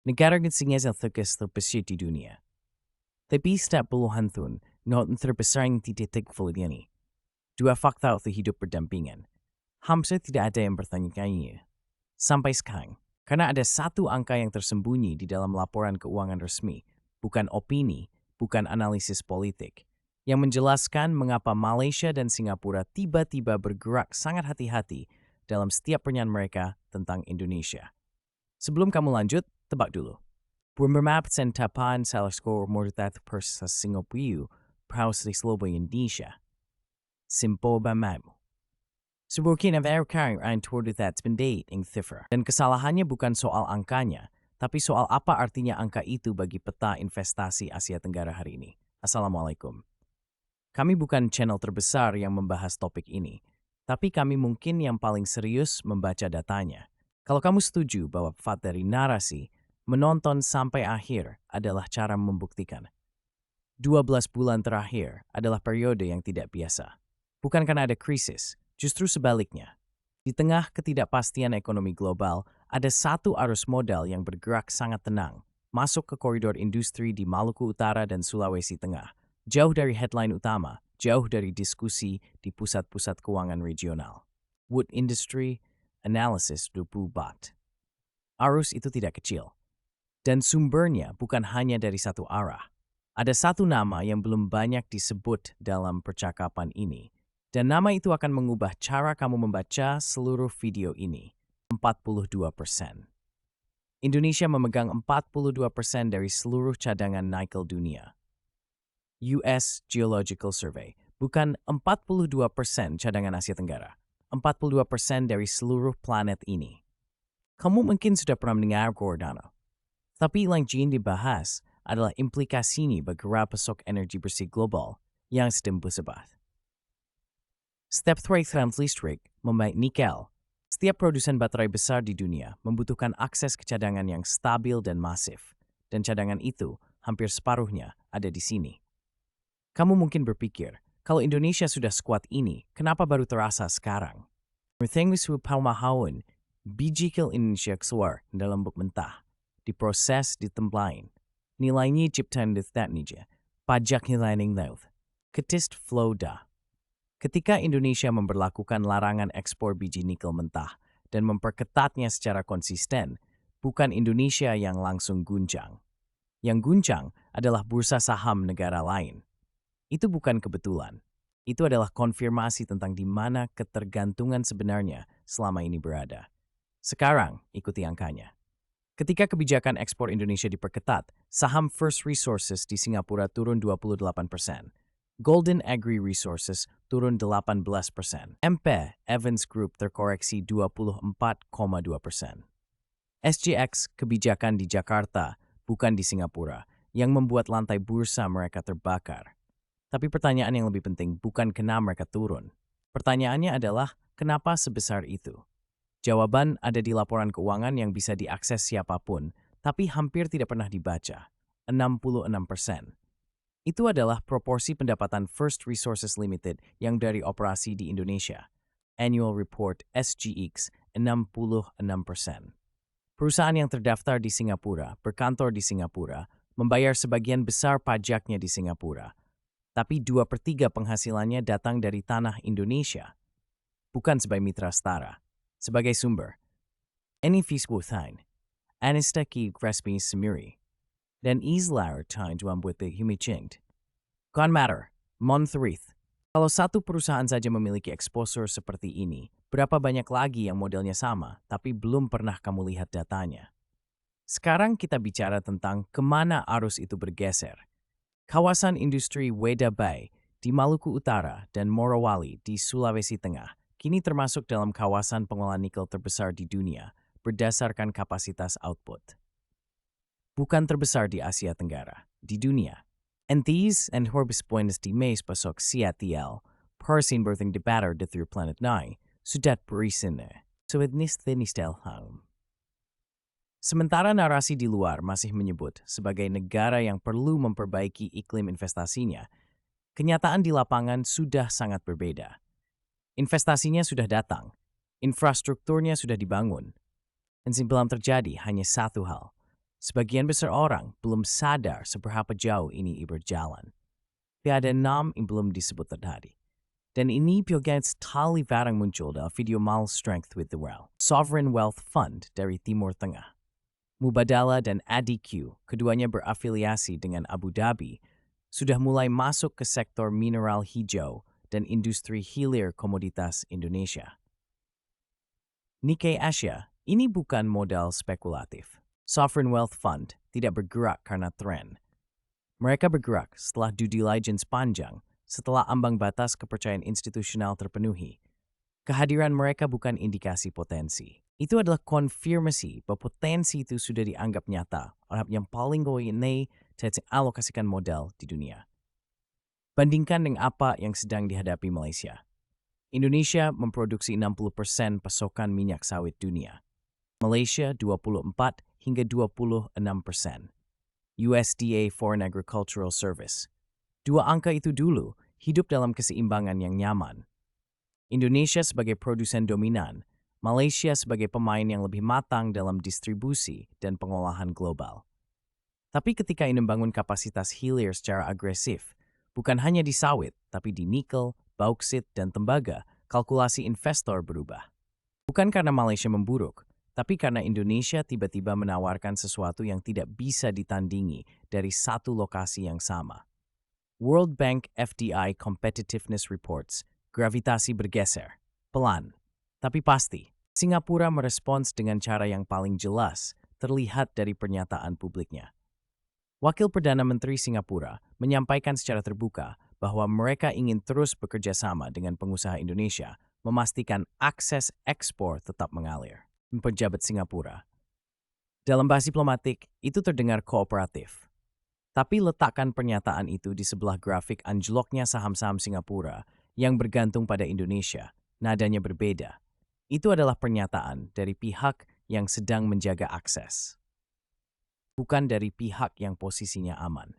Negara yang terbesar di dunia. Tapi setiap puluhan tahun, not terbesar yang tidak ini. Dua fakta itu hidup berdampingan. Hampir tidak ada yang bertanya-tanya. Sampai sekarang, karena ada satu angka yang tersembunyi di dalam laporan keuangan resmi, bukan opini, bukan analisis politik, yang menjelaskan mengapa Malaysia dan Singapura tiba-tiba bergerak sangat hati-hati dalam setiap pernyataan mereka tentang Indonesia. Sebelum kamu lanjut, tebak dulu. Bermap sentapan salah skor mortat persa Singapura praus di seluruh Indonesia. Simpo bamamu. Sebuah verifying ein that pendate ing cifra. Dan kesalahannya bukan soal angkanya, tapi soal apa artinya angka itu bagi peta investasi Asia Tenggara hari ini. Assalamualaikum. Kami bukan channel terbesar yang membahas topik ini, tapi kami mungkin yang paling serius membaca datanya. Kalau kamu setuju bahwa fat dari narasi, menonton sampai akhir adalah cara membuktikan. 12 bulan terakhir adalah periode yang tidak biasa. Bukan karena ada krisis, justru sebaliknya. Di tengah ketidakpastian ekonomi global, ada satu arus modal yang bergerak sangat tenang, masuk ke koridor industri di Maluku Utara dan Sulawesi Tengah, jauh dari headline utama, jauh dari diskusi di pusat-pusat keuangan regional. Wood Industry Analysis 20 Baht. Arus itu tidak kecil. Dan sumbernya bukan hanya dari satu arah. Ada satu nama yang belum banyak disebut dalam percakapan ini. Dan nama itu akan mengubah cara kamu membaca seluruh video ini. 42%. Indonesia memegang 42% dari seluruh cadangan nikel dunia. US Geological Survey, bukan 42% cadangan Asia Tenggara. 42% dari seluruh planet ini. Kamu mungkin sudah pernah mendengar Gordano. Tapi yang ingin dibahas adalah implikasinya bagi pasok energi bersih global yang sedang bersebat. Step 3 listrik membaik nikel. Setiap produsen baterai besar di dunia membutuhkan akses ke cadangan yang stabil dan masif. Dan cadangan itu hampir separuhnya ada di sini. Kamu mungkin berpikir, kalau Indonesia sudah sekuat ini, kenapa baru terasa sekarang? Mertengwisu paumahawan, biji nikel Indonesia keluar dalam buk mentah. Diproses ditemplain. Nilainya ciptaan dithatnija. Pajak nilaining laut. Ketist flow da. Ketika Indonesia memberlakukan larangan ekspor biji nikel mentah dan memperketatnya secara konsisten, bukan Indonesia yang langsung guncang. Yang guncang adalah bursa saham negara lain. Itu bukan kebetulan. Itu adalah konfirmasi tentang di mana ketergantungan sebenarnya selama ini berada. Sekarang, ikuti angkanya. Ketika kebijakan ekspor Indonesia diperketat, saham First Resources di Singapura turun 28%. Golden Agri Resources turun 18%. MP Evans Group terkoreksi 24,2%. SGX kebijakan di Jakarta, bukan di Singapura, yang membuat lantai bursa mereka terbakar. Tapi pertanyaan yang lebih penting bukan kenapa mereka turun. Pertanyaannya adalah kenapa sebesar itu? Jawaban ada di laporan keuangan yang bisa diakses siapapun, tapi hampir tidak pernah dibaca. 66%. Itu adalah proporsi pendapatan First Resources Limited yang dari operasi di Indonesia. Annual Report SGX 66%. Perusahaan yang terdaftar di Singapura, berkantor di Singapura, membayar sebagian besar pajaknya di Singapura. Tapi 2/3 penghasilannya datang dari tanah Indonesia. Bukan sebagai mitra setara. Sebagai sumber, any fiswuthain, anistaki resmi semiri, dan islar tain membuat humicinged. Gone matter, monthrith. Kalau satu perusahaan saja memiliki exposure seperti ini, berapa banyak lagi yang modelnya sama, tapi belum pernah kamu lihat datanya? Sekarang kita bicara tentang kemana arus itu bergeser. Kawasan industri Weda Bay di Maluku Utara dan Morowali di Sulawesi Tengah kini termasuk dalam kawasan pengolahan nikel terbesar di dunia berdasarkan kapasitas output. Bukan terbesar di Asia Tenggara, di dunia. And these and Horbis Buenos di Mes pasok CATL, Parsin birthing debatter de through planet 9, sudat berisine, so nistel home. Sementara narasi di luar masih menyebut sebagai negara yang perlu memperbaiki iklim investasinya, kenyataan di lapangan sudah sangat berbeda. Investasinya sudah datang, infrastrukturnya sudah dibangun, dan yang belum terjadi hanya satu hal, Sebagian besar orang belum sadar seberapa jauh ini berjalan. Tiada enam yang belum disebut tadi. Dan ini Pyoget's tali varang muncul dalam video Mal Strength with the Well, Sovereign Wealth Fund dari Timur Tengah. Mubadala dan ADQ, keduanya berafiliasi dengan Abu Dhabi, sudah mulai masuk ke sektor mineral hijau dan industri hilir komoditas Indonesia. Nikkei Asia, ini bukan modal spekulatif. Sovereign Wealth Fund tidak bergerak karena tren. Mereka bergerak setelah due diligence panjang, setelah ambang batas kepercayaan institusional terpenuhi. Kehadiran mereka bukan indikasi potensi. Itu adalah konfirmasi bahwa potensi itu sudah dianggap nyata oleh yang paling goyene dan alokasikan modal di dunia. Bandingkan dengan apa yang sedang dihadapi Malaysia. Indonesia memproduksi 60% pasokan minyak sawit dunia. Malaysia 24 hingga 26%. USDA Foreign Agricultural Service. Dua angka itu dulu hidup dalam keseimbangan yang nyaman. Indonesia sebagai produsen dominan, Malaysia sebagai pemain yang lebih matang dalam distribusi dan pengolahan global. Tapi ketika ini membangun kapasitas hilir secara agresif, bukan hanya di sawit, tapi di nikel, bauksit, dan tembaga, kalkulasi investor berubah. Bukan karena Malaysia memburuk, tapi karena Indonesia tiba-tiba menawarkan sesuatu yang tidak bisa ditandingi dari satu lokasi yang sama. World Bank FDI Competitiveness Reports, gravitasi bergeser, pelan, tapi pasti. Singapura merespons dengan cara yang paling jelas, terlihat dari pernyataan publiknya. Wakil Perdana Menteri Singapura menyampaikan secara terbuka bahwa mereka ingin terus bekerja sama dengan pengusaha Indonesia, memastikan akses ekspor tetap mengalir. Pejabat Singapura. Dalam bahasa diplomatik, itu terdengar kooperatif. Tapi letakkan pernyataan itu di sebelah grafik anjloknya saham-saham Singapura yang bergantung pada Indonesia, nadanya berbeda. Itu adalah pernyataan dari pihak yang sedang menjaga akses, bukan dari pihak yang posisinya aman.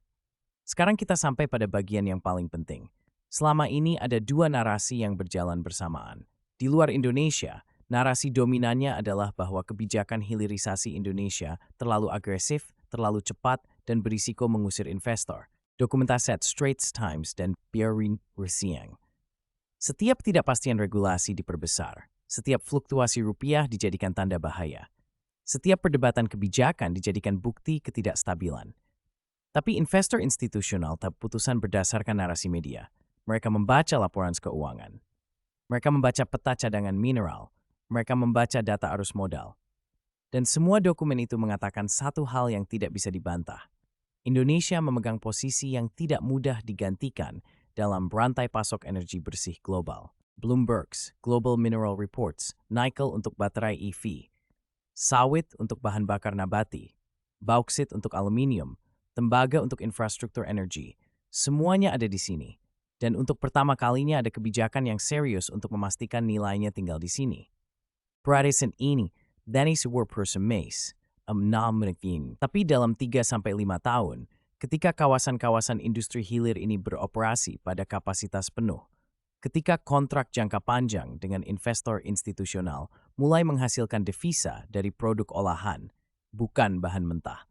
Sekarang kita sampai pada bagian yang paling penting. Selama ini ada dua narasi yang berjalan bersamaan. Di luar Indonesia, narasi dominannya adalah bahwa kebijakan hilirisasi Indonesia terlalu agresif, terlalu cepat, dan berisiko mengusir investor. Dokumentasi Straits Times dan Pierre Resiang. Setiap ketidakpastian regulasi diperbesar. Setiap fluktuasi rupiah dijadikan tanda bahaya. Setiap perdebatan kebijakan dijadikan bukti ketidakstabilan. Tapi investor institusional tak putusan berdasarkan narasi media. Mereka membaca laporan keuangan. Mereka membaca peta cadangan mineral. Mereka membaca data arus modal. Dan semua dokumen itu mengatakan satu hal yang tidak bisa dibantah. Indonesia memegang posisi yang tidak mudah digantikan dalam rantai pasok energi bersih global. Bloomberg's Global Mineral Reports, nikel untuk baterai EV, sawit untuk bahan bakar nabati, bauksit untuk aluminium, tembaga untuk infrastruktur energi, semuanya ada di sini. Dan untuk pertama kalinya ada kebijakan yang serius untuk memastikan nilainya tinggal di sini. Peradisan ini, dari sebuah person mace, tapi dalam 3-5 tahun, ketika kawasan-kawasan industri hilir ini beroperasi pada kapasitas penuh, ketika kontrak jangka panjang dengan investor institusional mulai menghasilkan devisa dari produk olahan, bukan bahan mentah.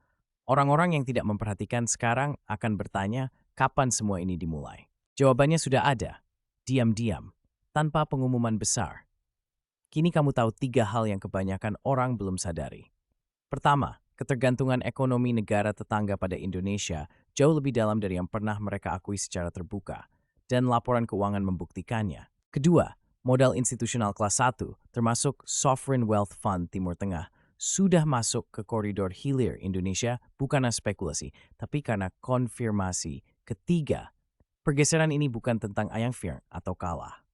Orang-orang yang tidak memperhatikan sekarang akan bertanya kapan semua ini dimulai. Jawabannya sudah ada, diam-diam, tanpa pengumuman besar. Kini kamu tahu 3 hal yang kebanyakan orang belum sadari. Pertama, ketergantungan ekonomi negara tetangga pada Indonesia jauh lebih dalam dari yang pernah mereka akui secara terbuka. Dan laporan keuangan membuktikannya. Kedua, modal institusional kelas 1, termasuk Sovereign Wealth Fund Timur Tengah, sudah masuk ke koridor hilir Indonesia bukan karena spekulasi, tapi karena konfirmasi. Ketiga, pergeseran ini bukan tentang ayang firm atau kalah.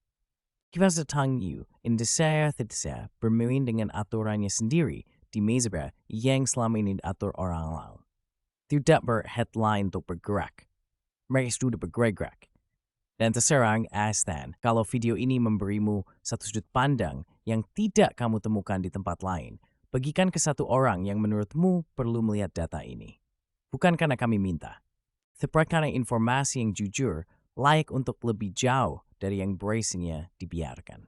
Kita sedang Indonesia tidak bermain dengan aturannya sendiri di meja yang selama ini diatur orang lain. Tidak berheadline untuk bergerak. Mereka sudah bergerak. Dan terserang Astan, kalau video ini memberimu satu sudut pandang yang tidak kamu temukan di tempat lain, bagikan ke satu orang yang menurutmu perlu melihat data ini. Bukan karena kami minta, tapi karena informasi yang jujur layak untuk lebih jauh dari yang bracingnya dibiarkan.